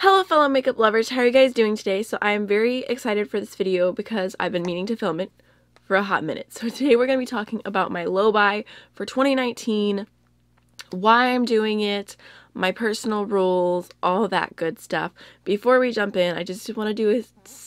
Hello fellow makeup lovers, how are you guys doing today? So I am very excited for this video because I've been meaning to film it for a hot minute. So today we're going to be talking about my low buy for 2019, why I'm doing it, my personal rules, all that good stuff. Before we jump in, I just want to do a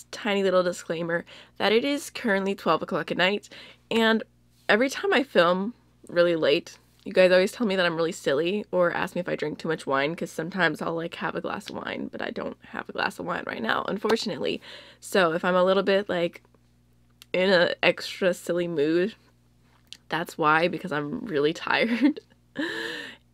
tiny little disclaimer that it is currently 12 o'clock at night, and every time I film really late, you guys always tell me that I'm really silly or ask me if I drink too much wine, because sometimes I'll like have a glass of wine, but I don't have a glass of wine right now, unfortunately. So if I'm a little bit like in an extra silly mood, that's why, because I'm really tired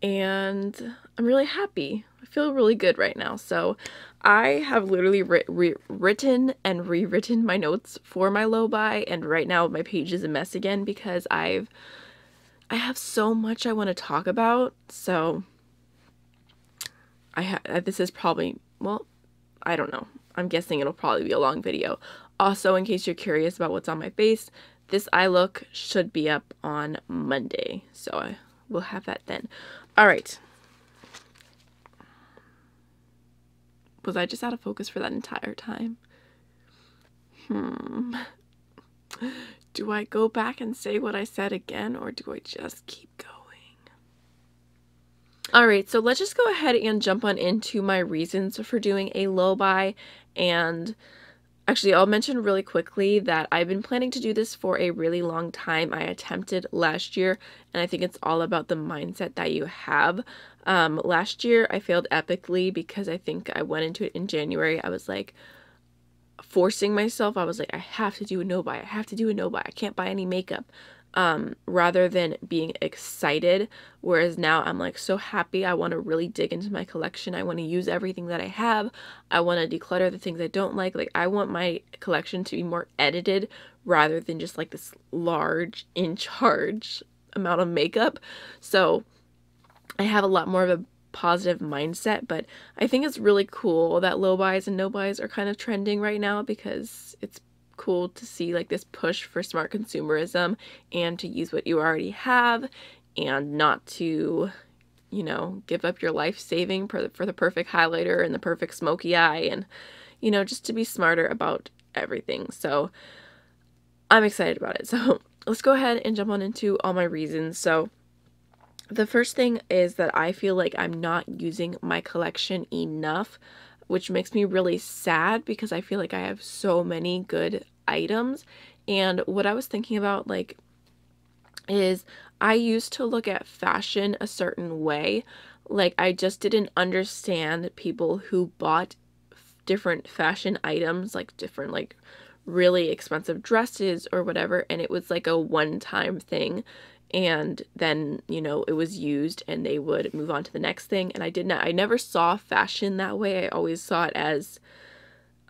and I'm really happy. I feel really good right now. So I have literally written and rewritten my notes for my low buy, and right now my page is a mess again because I have so much I want to talk about. So this is probably, well, I don't know. I'm guessing it'll probably be a long video. Also, in case you're curious about what's on my face, this eye look should be up on Monday. So I will have that then. All right. Was I just out of focus for that entire time? Do I go back and say what I said again, or do I just keep going? Alright, so let's just go ahead and jump on into my reasons for doing a low buy. And actually, I'll mention really quickly that I've been planning to do this for a really long time. I attempted last year, and I think it's all about the mindset that you have. Last year, I failed epically because I think I went into it in January. I was like, forcing myself. I was like, I have to do a no buy. I have to do a no buy. I can't buy any makeup. Rather than being excited. Whereas now I'm like so happy. I want to really dig into my collection. I want to use everything that I have. I want to declutter the things I don't like. Like, I want my collection to be more edited rather than just like this large in charge amount of makeup. So I have a lot more of a positive mindset, but I think it's really cool that low buys and no buys are kind of trending right now, because it's cool to see like this push for smart consumerism and to use what you already have and not to, you know, give up your life saving for the perfect highlighter and the perfect smoky eye, and, you know, just to be smarter about everything. So I'm excited about it. So let's go ahead and jump on into all my reasons. So the first thing is that I feel like I'm not using my collection enough, which makes me really sad because I feel like I have so many good items. And what I was thinking about, like, is I used to look at fashion a certain way. Like, I just didn't understand people who bought different fashion items, like different, like, really expensive dresses or whatever, and it was like a one-time thing. And then, you know, it was used and they would move on to the next thing. And I never saw fashion that way. I always saw it as,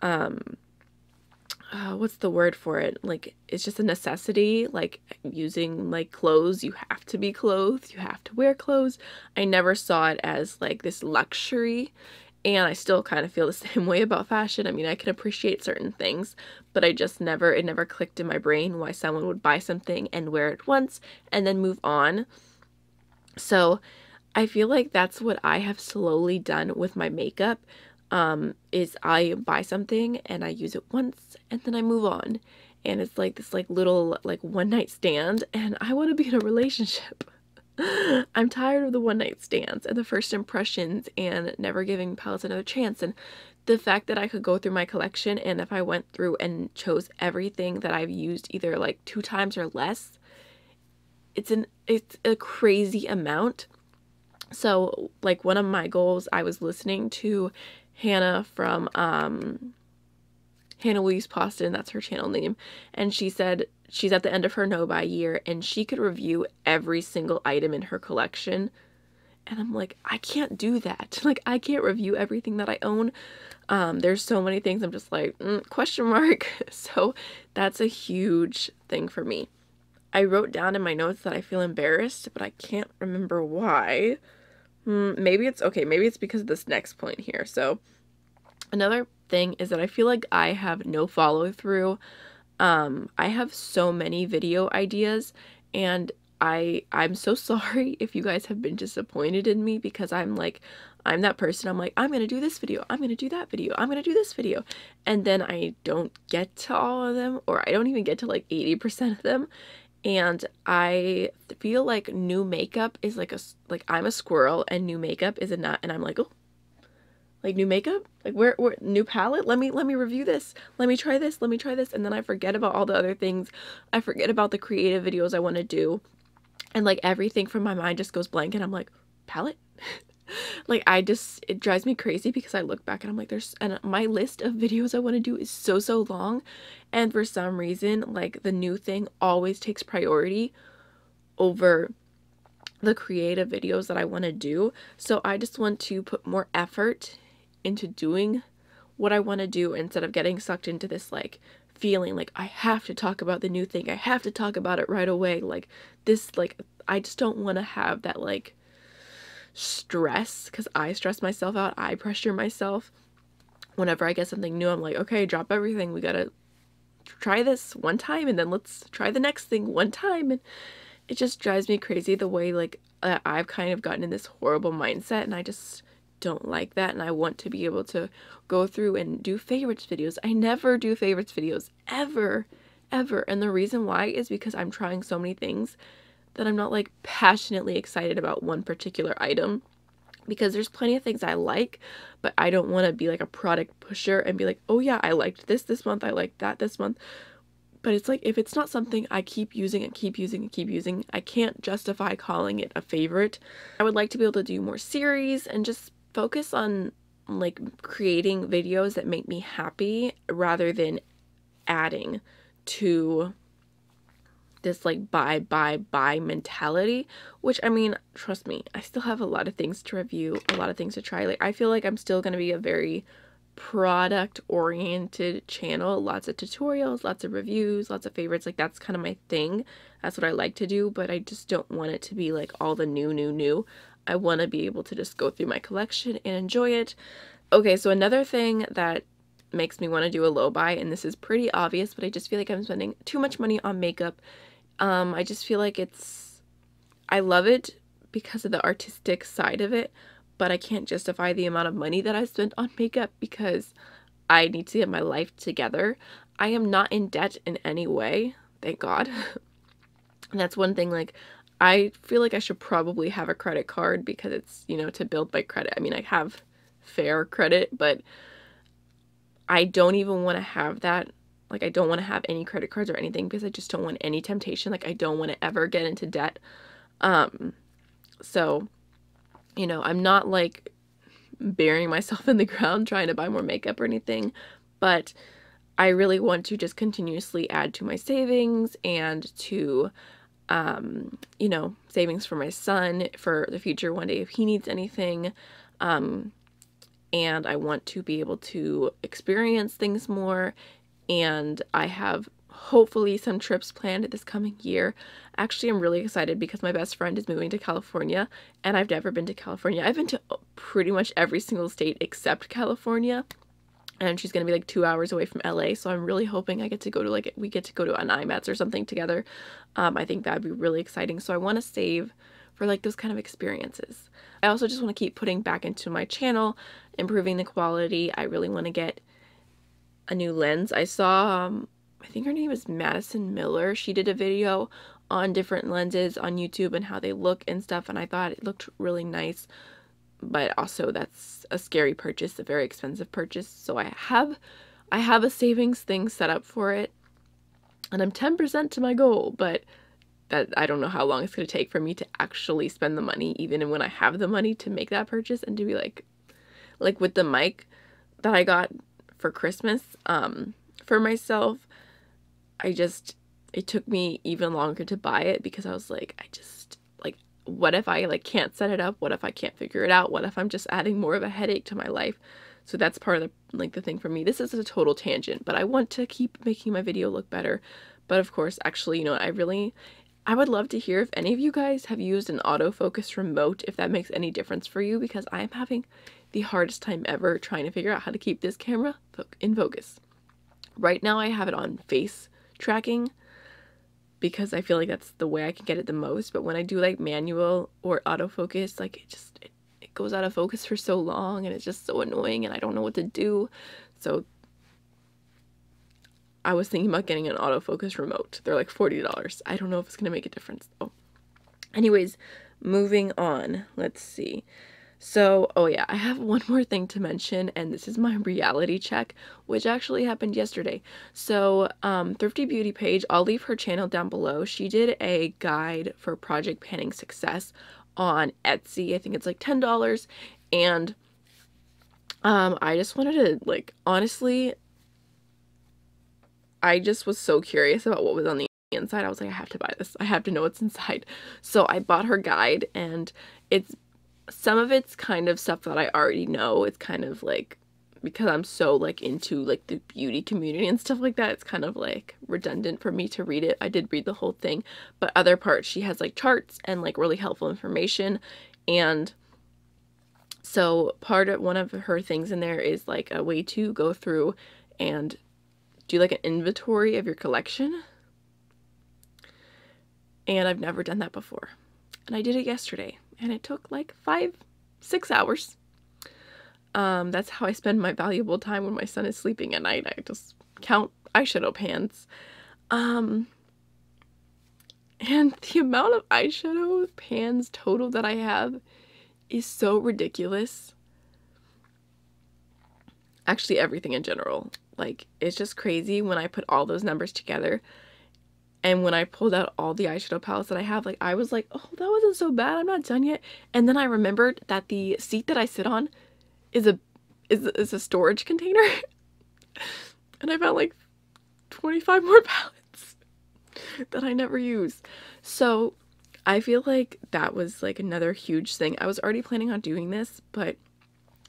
what's the word for it? Like, it's just a necessity, like using like clothes. You have to be clothed. You have to wear clothes. I never saw it as like this luxury. And I still kind of feel the same way about fashion. I mean, I can appreciate certain things, but it never clicked in my brain why someone would buy something and wear it once and then move on. So I feel like that's what I have slowly done with my makeup, is I buy something and I use it once and then I move on. And it's like this like little like one night stand, and I want to be in a relationship. I'm tired of the one night stands and the first impressions and never giving palettes another chance. And the fact that I could go through my collection, and if I went through and chose everything that I've used either like 2 times or less, it's a crazy amount. So like, one of my goals, I was listening to Hannah from Hannah Louise Poston, that's her channel name, and she said she's at the end of her no buy year and she could review every single item in her collection. And I'm like, I can't do that. Like, I can't review everything that I own. There's so many things I'm just like, question mark. So that's a huge thing for me. I wrote down in my notes that I feel embarrassed, but I can't remember why. Maybe it's because of this next point here. So another thing is that I feel like I have no follow through. I have so many video ideas, and I'm so sorry if you guys have been disappointed in me, because I'm like, I'm that person. I'm like, I'm gonna do this video, I'm gonna do that video, I'm gonna do this video, and then I don't get to all of them, or I don't even get to like 80% of them. And I feel like new makeup is like like I'm a squirrel and new makeup is a nut, and I'm like, oh, like new makeup? Like where new palette? Let me review this. Let me try this. Let me try this. And then I forget about all the other things. I forget about the creative videos I want to do. And like everything from my mind just goes blank, and I'm like, palette? Like it drives me crazy, because I look back and I'm like, and my list of videos I want to do is so long, and for some reason like the new thing always takes priority over the creative videos that I want to do. So I just want to put more effort into doing what I want to do, instead of getting sucked into this like feeling like I have to talk about the new thing, I have to talk about it right away, like this, like I just don't want to have that like stress, because I stress myself out, I pressure myself whenever I get something new. I'm like, okay, drop everything, we gotta try this one time, and then let's try the next thing one time. And it just drives me crazy the way like I've kind of gotten in this horrible mindset, and I just don't like that. And I want to be able to go through and do favorites videos. I never do favorites videos ever, and the reason why is because I'm trying so many things that I'm not like passionately excited about one particular item, because there's plenty of things I like, but I don't want to be like a product pusher and be like, oh yeah, I liked this month, I liked that this month. But it's like, if it's not something I keep using and keep using and keep using, I can't justify calling it a favorite. I would like to be able to do more series and just focus on like creating videos that make me happy, rather than adding to this like buy mentality, which I mean, trust me, I still have a lot of things to review, a lot of things to try. Like I feel like I'm still going to be a very product oriented channel, lots of tutorials, lots of reviews, lots of favorites. Like that's kind of my thing, that's what I like to do, but I just don't want it to be like all the new. I want to be able to just go through my collection and enjoy it. Okay, so another thing that makes me want to do a low buy, and this is pretty obvious, but I just feel like I'm spending too much money on makeup. I just feel like I love it because of the artistic side of it, but I can't justify the amount of money that I spent on makeup, because I need to get my life together. I am not in debt in any way, thank God. And that's one thing, like, I feel like I should probably have a credit card, because it's, you know, to build my credit. I mean, I have fair credit, but I don't even want to have that. Like, I don't want to have any credit cards or anything, because I just don't want any temptation. Like, I don't want to ever get into debt. So, you know, I'm not like burying myself in the ground trying to buy more makeup or anything, but I really want to just continuously add to my savings, and to, you know, savings for my son for the future one day if he needs anything. And I want to be able to experience things more. And I have hopefully some trips planned this coming year. Actually, I'm really excited because my best friend is moving to California, and I've never been to California. I've been to pretty much every single state except California, and she's going to be like 2 hours away from LA. So I'm really hoping I get to go to we get to go to an IMATS or something together. I think that'd be really exciting. So I want to save for like those kind of experiences. I also just want to keep putting back into my channel, improving the quality. I really want to get a new lens. I saw, I think her name is Madison Miller. She did a video on different lenses on YouTube and how they look and stuff, and I thought it looked really nice. But also that's a scary purchase, a very expensive purchase. So I have a savings thing set up for it, and I'm 10% to my goal, but that I don't know how long it's going to take for me to actually spend the money, even when I have the money to make that purchase. And to be like with the mic that I got for Christmas, for myself, it took me even longer to buy it, because I was like, what if I like can't set it up? What if I can't figure it out? What if I'm just adding more of a headache to my life? So that's part of the thing for me. This is a total tangent, but I want to keep making my video look better. But of course, actually, you know what, I would love to hear if any of you guys have used an autofocus remote, if that makes any difference for you, because I'm having the hardest time ever trying to figure out how to keep this camera in focus. Right now I have it on face tracking, because I feel like that's the way I can get it the most. But when I do like manual or autofocus, like it goes out of focus for so long and it's just so annoying and I don't know what to do. So I was thinking about getting an autofocus remote. They're like $40. I don't know if it's gonna make a difference though. Anyways, moving on. Let's see. So, oh yeah, I have one more thing to mention, and this is my reality check, which actually happened yesterday. So, Thrifty Beauty Page, I'll leave her channel down below. She did a guide for project panning success on Etsy. I think it's like $10. And I just wanted to, like, honestly, I just was so curious about what was on the inside. I was like, I have to buy this. I have to know what's inside. So I bought her guide, and some of it's kind of stuff that I already know. It's kind of like, because I'm so like into like the beauty community and stuff like that, it's kind of like redundant for me to read it. I did read the whole thing, but other parts she has like charts and like really helpful information. And so one of her things in there is like a way to go through and do like an inventory of your collection. And I've never done that before. And I did it yesterday, and it took like 5-6 hours. That's how I spend my valuable time when my son is sleeping at night. I just count eyeshadow pans. And the amount of eyeshadow pans total that I have is so ridiculous. Actually, everything in general. Like, it's just crazy when I put all those numbers together. And when I pulled out all the eyeshadow palettes that I have, like, I was like, oh, that wasn't so bad. I'm not done yet. And then I remembered that the seat that I sit on is a storage container. And I found like 25 more palettes that I never use. So I feel like that was like another huge thing. I was already planning on doing this, but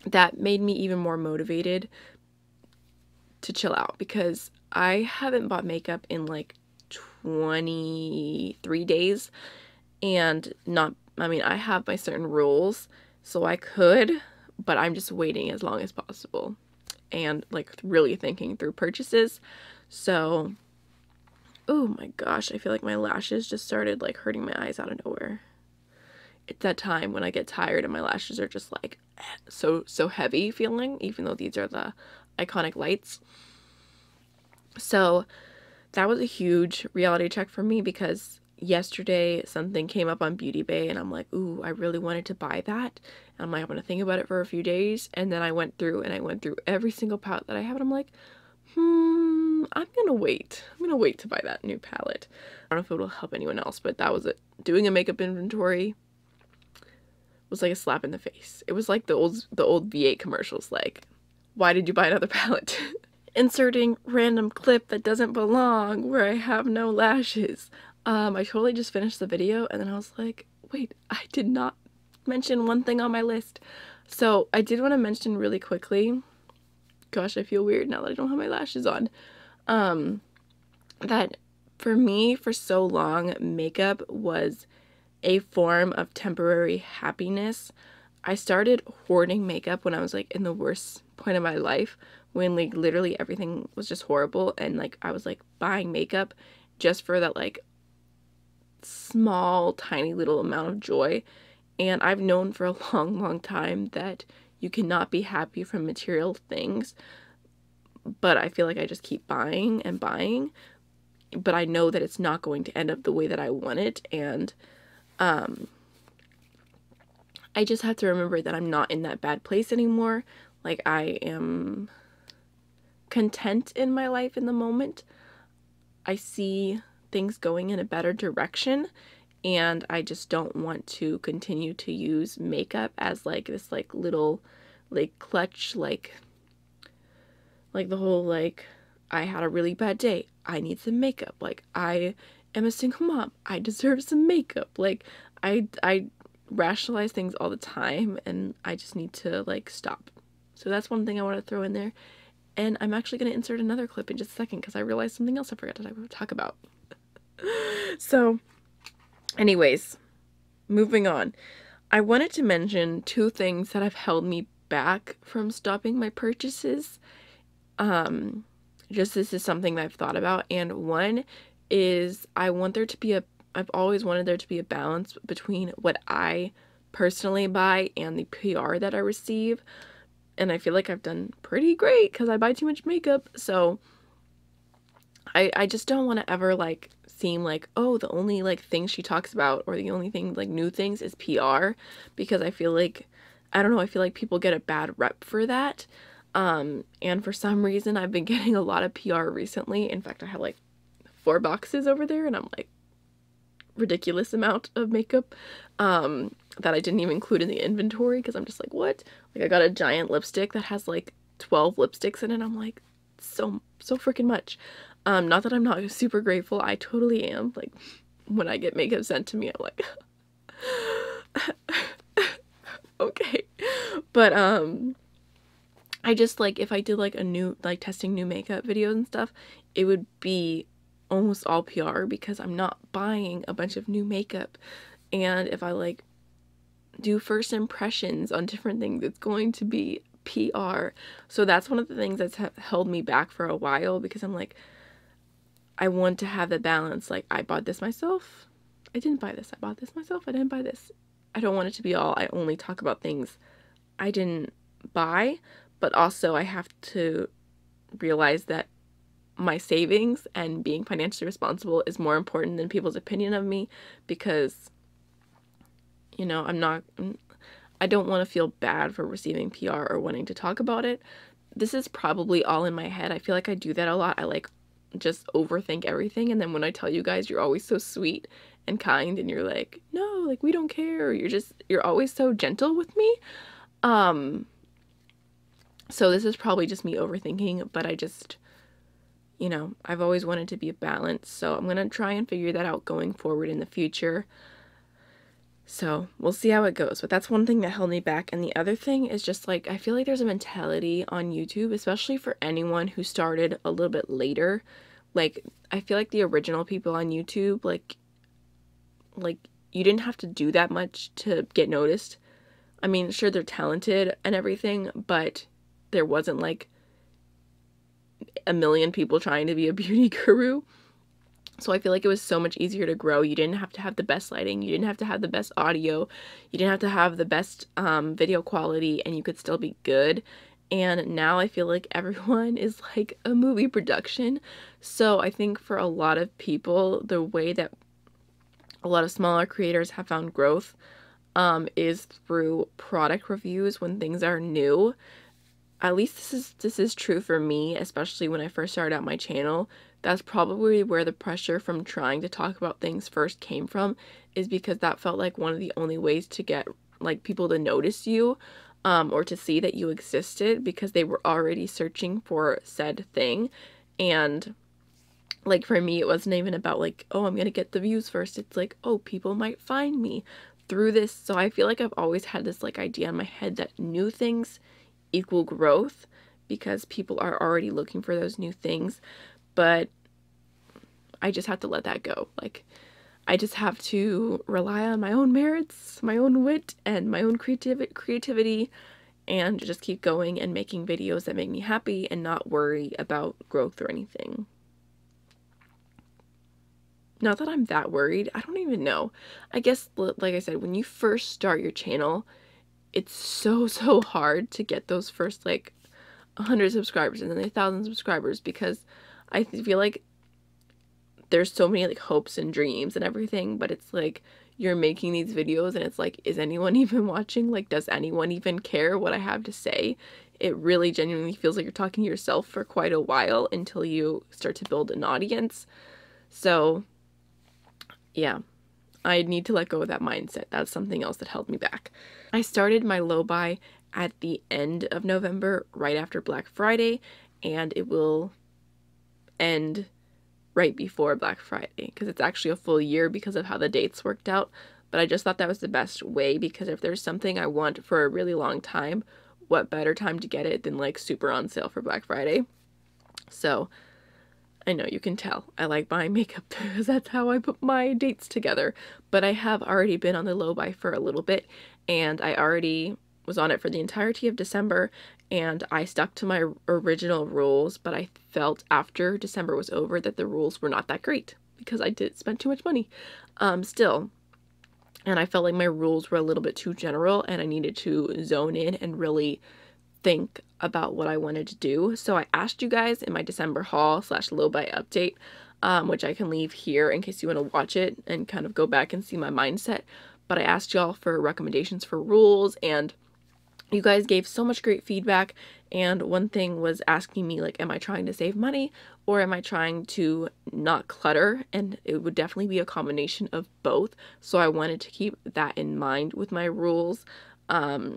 that made me even more motivated to chill out, because I haven't bought makeup in like 23 days, and I have my certain rules, so I could, but I'm just waiting as long as possible and like really thinking through purchases. So, oh my gosh, I feel like my lashes just started like hurting my eyes out of nowhere. It's that time when I get tired and my lashes are just like so heavy feeling, even though these are the iconic lights. So that was a huge reality check for me, because yesterday something came up on Beauty Bay and I'm like, ooh, I really wanted to buy that. And I'm like, I'm gonna think about it for a few days. And then I went through every single palette that I have, and I'm like, I'm gonna wait. I'm gonna wait to buy that new palette. I don't know if it will help anyone else, but that was it. Doing a makeup inventory was like a slap in the face. It was like the old V8 commercials, like, why did you buy another palette? Inserting random clip that doesn't belong where I have no lashes. I totally just finished the video and then I was like, wait, I did not mention one thing on my list. So I did want to mention really quickly, gosh, I feel weird now that I don't have my lashes on, that for me, for so long, makeup was a form of temporary happiness. I started hoarding makeup when I was like in the worst point of my life, when like literally everything was just horrible, and like I was like buying makeup just for that like small tiny little amount of joy. And I've known for a long time that you cannot be happy from material things, but I feel like I just keep buying and buying, but I know that it's not going to end up the way that I want it. And I just have to remember that I'm not in that bad place anymore. Like, I am content in my life in the moment. I see things going in a better direction, and I just don't want to continue to use makeup as like this like little like clutch, like the whole like, I had a really bad day, I need some makeup, like I am a single mom, I deserve some makeup. Like I rationalize things all the time, and I just need to like stop. So that's one thing I want to throw in there. And I'm actually going to insert another clip in just a second, because I realized something else I forgot to talk about. So anyways, moving on. I wanted to mention two things that have held me back from stopping my purchases. Just this is something that I've thought about, and one is I've always wanted there to be a balance between what I personally buy and the PR that I receive. And I feel like I've done pretty great because I buy too much makeup. So I just don't want to ever like seem like, oh, the only like thing she talks about or the only thing like new things is PR, because I feel like, I don't know, I feel like people get a bad rep for that. And for some reason I've been getting a lot of PR recently. In fact, I have like 4 boxes over there and I'm like ridiculous amount of makeup that I didn't even include in the inventory because I'm just like, what? Like I got a giant lipstick that has like 12 lipsticks in it. I'm like, so freaking much. Not that I'm not super grateful. I totally am. Like when I get makeup sent to me, I'm like okay. But I just like, if I did like a new, like testing new makeup videos and stuff, it would be almost all PR because I'm not buying a bunch of new makeup. And if I like do first impressions on different things, it's going to be PR. So that's one of the things that's held me back for a while, because I'm like, I want to have the balance. Like, I bought this myself, I didn't buy this. I bought this myself, I didn't buy this. I don't want it to be all, I only talk about things I didn't buy. But also I have to realize that my savings and being financially responsible is more important than people's opinion of me, because, you know, I don't want to feel bad for receiving PR or wanting to talk about it. This is probably all in my head. I feel like I do that a lot. I like just overthink everything, and then when I tell you guys, you're always so sweet and kind and you're like, no, like we don't care, or you're always so gentle with me. So this is probably just me overthinking, but I just, you know, I've always wanted to be a balance, so I'm gonna try and figure that out going forward in the future. So we'll see how it goes, but that's one thing that held me back. And the other thing is just like, I feel like there's a mentality on YouTube, especially for anyone who started a little bit later. Like, I feel like the original people on YouTube, like you didn't have to do that much to get noticed. I mean, sure, they're talented and everything, but there wasn't like a million people trying to be a beauty guru. So I feel like it was so much easier to grow. You didn't have to have the best lighting. You didn't have to have the best audio. You didn't have to have the best video quality, and you could still be good. And now I feel like everyone is like a movie production. So I think for a lot of people, the way that a lot of smaller creators have found growth is through product reviews when things are new. At least this is true for me, especially when I first started out my channel. That's probably where the pressure from trying to talk about things first came from, is because that felt like one of the only ways to get like people to notice you, or to see that you existed, because they were already searching for said thing. And like for me, it wasn't even about like, oh, I'm gonna get the views first. It's like, oh, people might find me through this. So I feel like I've always had this like idea in my head that new things equal growth, because people are already looking for those new things. But I just have to let that go. Like, I just have to rely on my own merits, my own wit, and my own creativity, and just keep going and making videos that make me happy and not worry about growth or anything. Not that I'm that worried. I don't even know. I guess, like I said, when you first start your channel, it's so hard to get those first like 100 subscribers and then 1,000 subscribers, because I feel like there's so many like hopes and dreams and everything, but it's like you're making these videos and it's like, is anyone even watching? Like, does anyone even care what I have to say? It really genuinely feels like you're talking to yourself for quite a while until you start to build an audience. So yeah, I need to let go of that mindset. That's something else that held me back. I started my low buy at the end of November, right after Black Friday, and it will end right before Black Friday, because it's actually a full year because of how the dates worked out. But I just thought that was the best way, because if there's something I want for a really long time, what better time to get it than like super on sale for Black Friday? So I know you can tell I like buying makeup because that's how I put my dates together. But I have already been on the low buy for a little bit, and I already was on it for the entirety of December, and I stuck to my original rules, but I felt after December was over that the rules were not that great, because I did spend too much money still. And I felt like my rules were a little bit too general and I needed to zone in and really think about what I wanted to do. So I asked you guys in my December haul / low buy update, which I can leave here in case you want to watch it and kind of go back and see my mindset. But I asked y'all for recommendations for rules, and you guys gave so much great feedback. And one thing was asking me, like, am I trying to save money or am I trying to not clutter? And it would definitely be a combination of both. So I wanted to keep that in mind with my rules. I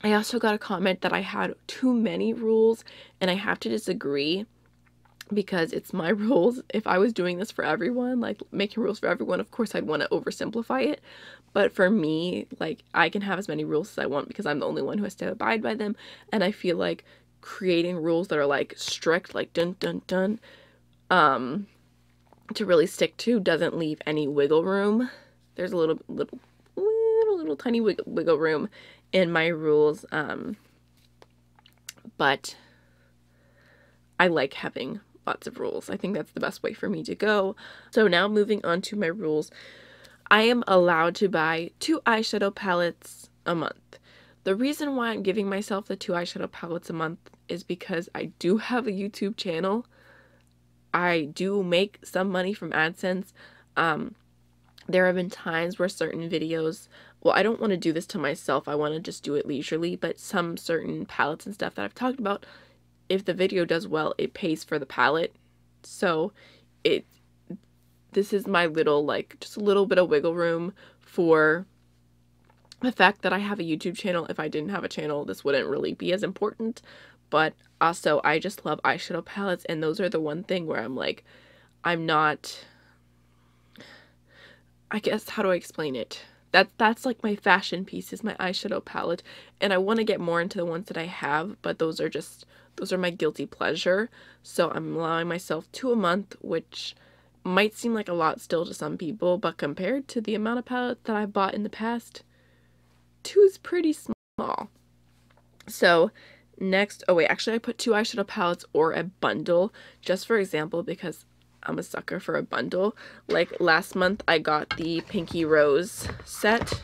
also got a comment that I had too many rules, and I have to disagree because it's my rules. If I was doing this for everyone, like making rules for everyone, of course I'd want to oversimplify it. But for me, like, I can have as many rules as I want because I'm the only one who has to abide by them. And I feel like creating rules that are like strict, like dun dun dun, to really stick to doesn't leave any wiggle room. There's a little tiny wiggle room in my rules, but I like having lots of rules. I think that's the best way for me to go. So now moving on to my rules. I am allowed to buy 2 eyeshadow palettes a month. The reason why I'm giving myself the 2 eyeshadow palettes a month is because I do have a YouTube channel. I do make some money from AdSense. There have been times where certain videos, well, I don't want to do this to myself. I want to just do it leisurely, but some certain palettes and stuff that I've talked about, if the video does well, it pays for the palette. So this is my little, like, just a little bit of wiggle room for the fact that I have a YouTube channel. If I didn't have a channel, this wouldn't really be as important. But also, I just love eyeshadow palettes, and those are the one thing where I'm like, I'm not, I guess, how do I explain it? That's like my fashion piece is my eyeshadow palette, and I want to get more into the ones that I have, but those are my guilty pleasure. So I'm allowing myself 2 a month, which might seem like a lot still to some people, but compared to the amount of palettes that I've bought in the past, 2 is pretty small. So next, oh wait, actually I put 2 eyeshadow palettes or a bundle just for example because I'm a sucker for a bundle. Like last month I got the Pinky Rose set,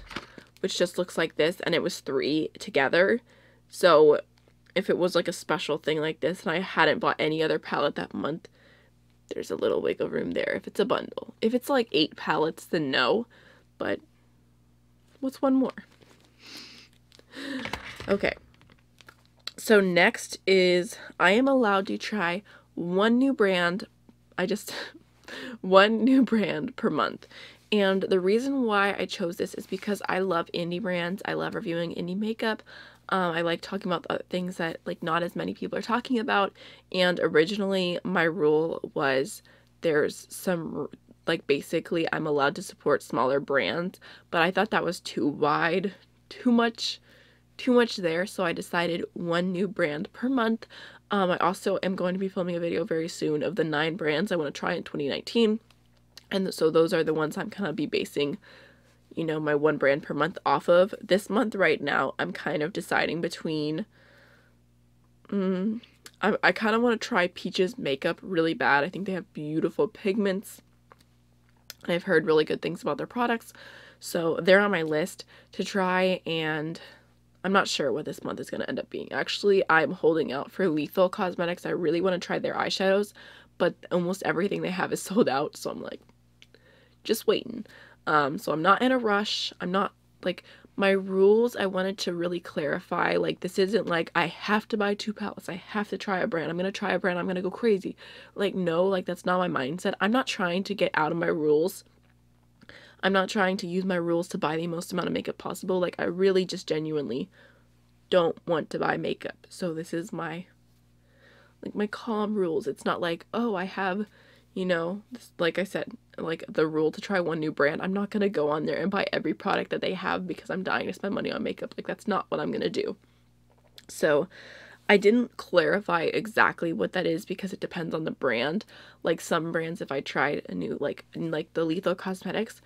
which just looks like this, and it was 3 together. So if it was like a special thing like this and I hadn't bought any other palette that month, there's a little wiggle room there if it's a bundle. If it's like 8 palettes, then no, but what's one more? Okay, so next is I am allowed to try one new brand. One new brand per month. And the reason why I chose this is because I love indie brands. I love reviewing indie makeup. I like talking about the things that like not as many people are talking about. And originally my rule was there's some, like, basically I'm allowed to support smaller brands, but I thought that was too wide, too much there. So I decided one new brand per month. I also am going to be filming a video very soon of the 9 brands I want to try in 2019. And so those are the ones I'm kind of be basing, you know, my one brand per month off of. This month right now, I'm kind of deciding between, I kind of want to try Peach's makeup really bad. I think they have beautiful pigments. And I've heard really good things about their products. So they're on my list to try, and I'm not sure what this month is going to end up being. Actually, I'm holding out for Lethal Cosmetics. I really want to try their eyeshadows, but almost everything they have is sold out. So I'm like, just waiting. So I'm not in a rush. I'm not, like, my rules, I wanted to really clarify. Like, this isn't like I have to buy 2 palettes. I have to try a brand. I'm going to try a brand. I'm going to go crazy. Like, no, like, that's not my mindset. I'm not trying to get out of my rules. I'm not trying to use my rules to buy the most amount of makeup possible. Like, I really just genuinely don't want to buy makeup. So this is my, like, my calm rules. It's not like, oh, I have, you know, this, like I said, like the rule to try one new brand. I'm not going to go on there and buy every product that they have because I'm dying to spend money on makeup. Like, that's not what I'm going to do. So I didn't clarify exactly what that is because it depends on the brand. Like, some brands, if I tried a new, like the Lethal Cosmetics,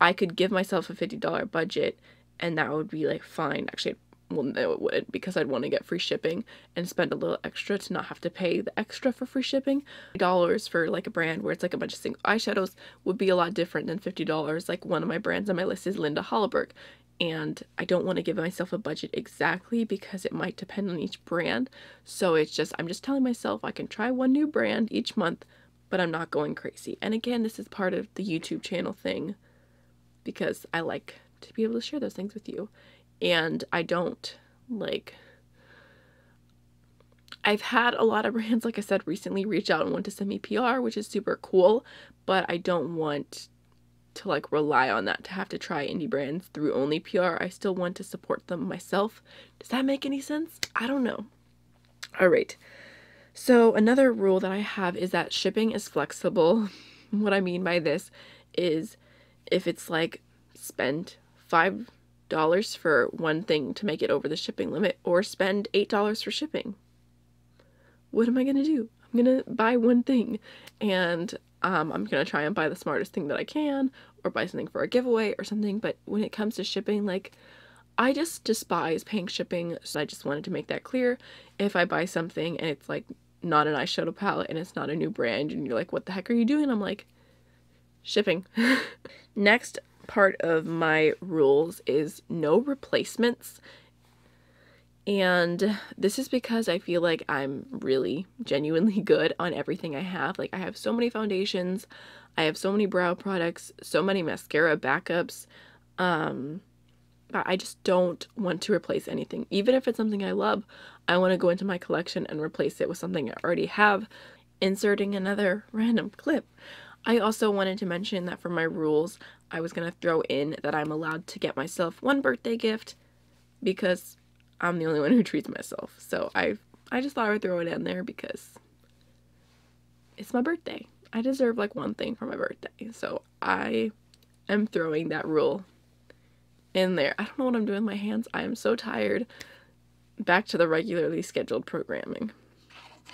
I could give myself a $50 budget and that would be like fine. Actually, Well, no, it wouldn't, because I'd want to get free shipping and spend a little extra to not have to pay the extra for free shipping. $50 for like a brand where it's like a bunch of single eyeshadows would be a lot different than $50. Like one of my brands on my list is Linda Hollaberg, and I don't want to give myself a budget exactly because it might depend on each brand. So it's just, I'm just telling myself I can try one new brand each month, but I'm not going crazy. And again, this is part of the YouTube channel thing because I like to be able to share those things with you. And I don't like, I've had a lot of brands, like I said, recently reach out and want to send me PR, which is super cool, but I don't want to like rely on that to have to try indie brands through only PR. I still want to support them myself. Does that make any sense? I don't know. All right. So another rule that I have is that shipping is flexible. What I mean by this is if it's like spend $5 for one thing to make it over the shipping limit, or spend $8 for shipping. What am I going to do? I'm going to buy one thing, and I'm going to try and buy the smartest thing that I can, or buy something for a giveaway or something. But when it comes to shipping, like, I just despise paying shipping. So I just wanted to make that clear. If I buy something and it's like not an eyeshadow palette and it's not a new brand and you're like, what the heck are you doing? I'm like, shipping. Next part of my rules is no replacements. And this is because I feel like I'm really genuinely good on everything I have. Like, I have so many foundations, I have so many brow products, so many mascara backups, but I just don't want to replace anything. Even if it's something I love, I want to go into my collection and replace it with something I already have. Inserting another random clip. I also wanted to mention that for my rules, I was going to throw in that I'm allowed to get myself one birthday gift because I'm the only one who treats myself. So I just thought I would throw it in there because it's my birthday. I deserve like one thing for my birthday. So I am throwing that rule in there. I don't know what I'm doing with my hands. I am so tired. Back to the regularly scheduled programming.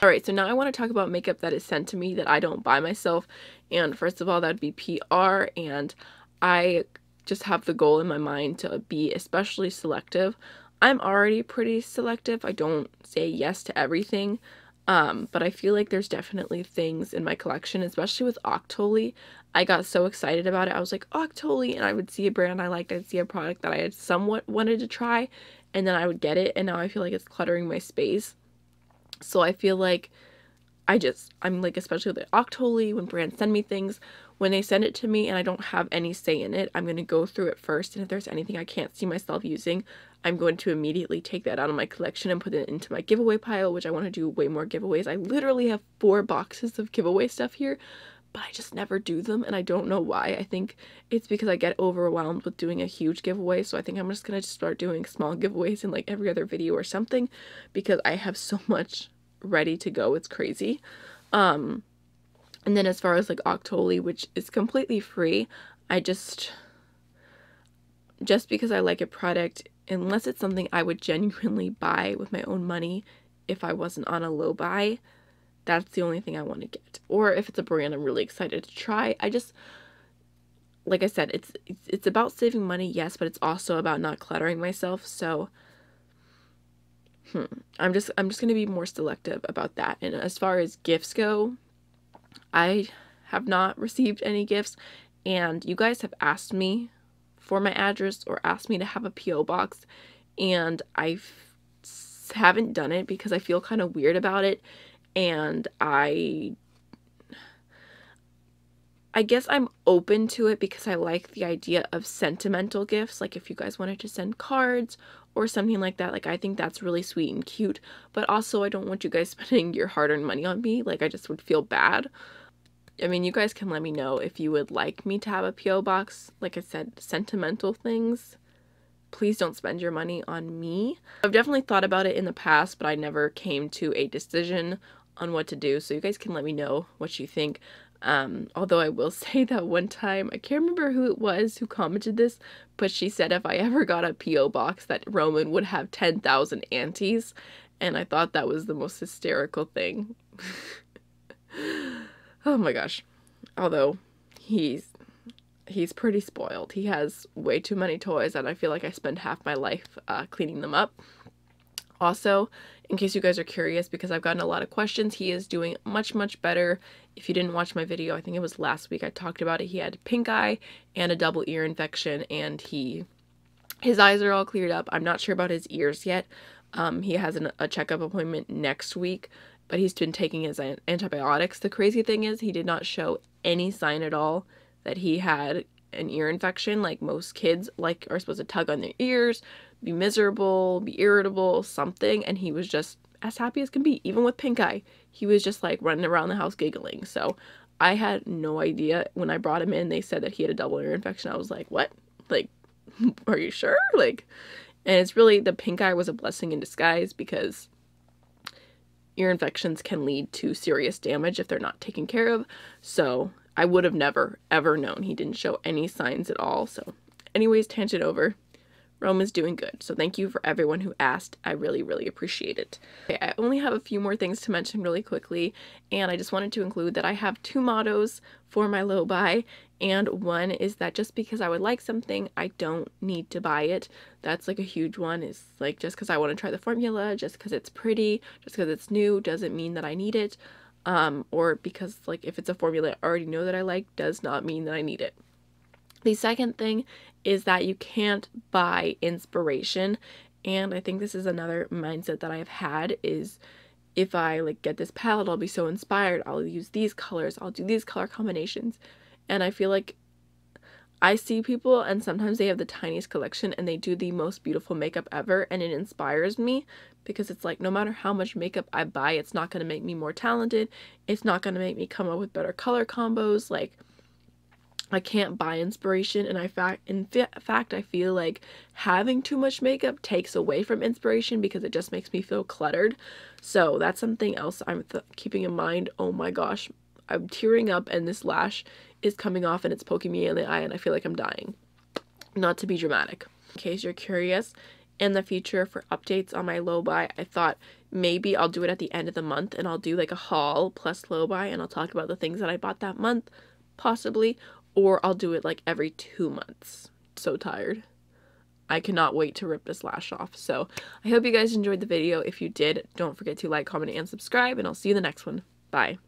Alright, so now I want to talk about makeup that is sent to me that I don't buy myself. And first of all, that'd be PR, and I just have the goal in my mind to be especially selective. I'm already pretty selective. I don't say yes to everything, but I feel like there's definitely things in my collection, especially with Octoly. I got so excited about it. I was like, Octoly, and I would see a brand I liked, I'd see a product that I had somewhat wanted to try, and then I would get it, and now I feel like it's cluttering my space. So I feel like I'm like, especially with Octoly, when brands send me things, when they send it to me and I don't have any say in it, I'm going to go through it first, and if there's anything I can't see myself using, I'm going to immediately take that out of my collection and put it into my giveaway pile, which I want to do way more giveaways. I literally have 4 boxes of giveaway stuff here, but I just never do them, and I don't know why. I think it's because I get overwhelmed with doing a huge giveaway, so I think I'm just going to start doing small giveaways in like every other video or something, because I have so much ready to go. It's crazy. And then as far as like Octoly, which is completely free, I just because I like a product, unless it's something I would genuinely buy with my own money if I wasn't on a low buy, that's the only thing I want to get. Or if it's a brand I'm really excited to try. I just, like I said, it's about saving money, yes, but it's also about not cluttering myself. So I'm just going to be more selective about that. And as far as gifts go, I have not received any gifts, and you guys have asked me for my address or asked me to have a PO box, and I haven't done it because I feel kind of weird about it, and I guess I'm open to it because I like the idea of sentimental gifts. Like if you guys wanted to send cards or something like that, like I think that's really sweet and cute, but also I don't want you guys spending your hard-earned money on me. Like I just would feel bad. I mean, you guys can let me know if you would like me to have a PO box. Like I said, sentimental things. Please don't spend your money on me. I've definitely thought about it in the past, but I never came to a decision on what to do. So you guys can let me know what you think. Although I will say that one time, I can't remember who it was who commented this, but she said if I ever got a PO box that Roman would have 10,000 aunties. And I thought that was the most hysterical thing. Oh my gosh. Although he's pretty spoiled. He has way too many toys, and I feel like I spend half my life cleaning them up. Also, in case you guys are curious, because I've gotten a lot of questions, he is doing much, much better. If you didn't watch my video, I think it was last week I talked about it. He had pink eye and a double ear infection, and his eyes are all cleared up. I'm not sure about his ears yet. He has a checkup appointment next week, but he's been taking his antibiotics. The crazy thing is he did not show any sign at all that he had an ear infection. Like most kids are supposed to tug on their ears, be miserable, be irritable, something, and he was just as happy as can be. Even with pink eye, he was just like running around the house giggling. So I had no idea. When I brought him in, they said that he had a double ear infection. I was like, what? Like, are you sure? Like, and it's really, the pink eye was a blessing in disguise, because ear infections can lead to serious damage if they're not taken care of. So I would have never, ever known. He didn't show any signs at all. So anyways, tangent over. Rome is doing good. So thank you for everyone who asked. I really, really appreciate it. Okay, I only have a few more things to mention really quickly, and I just wanted to include that I have 2 mottos for my low buy, and one is that just because I would like something, I don't need to buy it. That's like a huge one. Is like, just because I want to try the formula, just because it's pretty, just because it's new, doesn't mean that I need it. Or because like if it's a formula I already know that I like, does not mean that I need it. The second thing is that you can't buy inspiration, and I think this is another mindset that I've had, is if I like get this palette, I'll be so inspired, I'll use these colors, I'll do these color combinations. And I feel like I see people and sometimes they have the tiniest collection and they do the most beautiful makeup ever, and it inspires me, because it's like, no matter how much makeup I buy, it's not going to make me more talented, it's not going to make me come up with better color combos. Like, I can't buy inspiration, and in fact, I feel like having too much makeup takes away from inspiration, because it just makes me feel cluttered. So that's something else I'm keeping in mind. Oh my gosh, I'm tearing up, and this lash is coming off, and it's poking me in the eye, and I feel like I'm dying. Not to be dramatic. In case you're curious, in the future for updates on my low buy, I thought maybe I'll do it at the end of the month, and I'll do like a haul plus low buy, and I'll talk about the things that I bought that month, possibly. Or I'll do it like every 2 months. So tired. I cannot wait to rip this lash off. So I hope you guys enjoyed the video. If you did, don't forget to like, comment, and subscribe, and I'll see you in the next one. Bye.